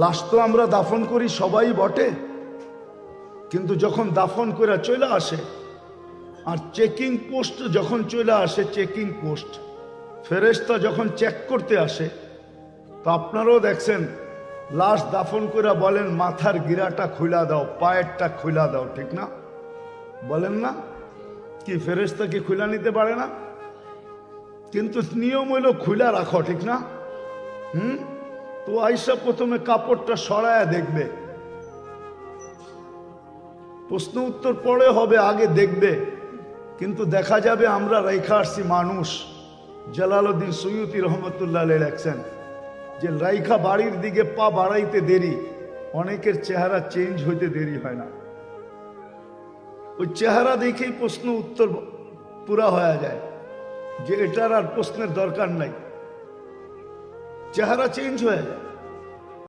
লাশ তো আমরা দাফন করি সবাই বটে, কিন্তু যখন দাফন করে চলে আসে আর চেকিং পোস্ট যখন চলে আসে, চেকিং পোস্ট ফেরেশতা যখন চেক করতে আসে, তো আপনারাও দেখছেন লাশ দাফন করে বলেন মাথার গিরাটা খুলা দাও, পায়েরটা খুলা দাও, ঠিক না? বলেন না? কি ফেরেশতা কি খুলা নিতে পারে না? কিন্তু নিয়ম হইল খুলা রাখো, ঠিক না? তো আইসা প্রথমে কাপড়টা সরায়া দেখবে, প্রশ্ন উত্তর পরে হবে, আগে দেখবে। কিন্তু দেখা যাবে আমরা রাইখা আসছি মানুষ, জালালউদ্দিন সুয়ুতি রহমতুল্লাহ লেখছেন যে রাইখা বাড়ির দিকে পা বাড়াইতে দেরি, অনেকের চেহারা চেঞ্জ হইতে দেরি হয় না। ওই চেহারা দেখেই প্রশ্ন উত্তর পুরা হয়ে যায় যে এটার আর প্রশ্নের দরকার নাই, চেহারা চেঞ্জ হয়ে যায়।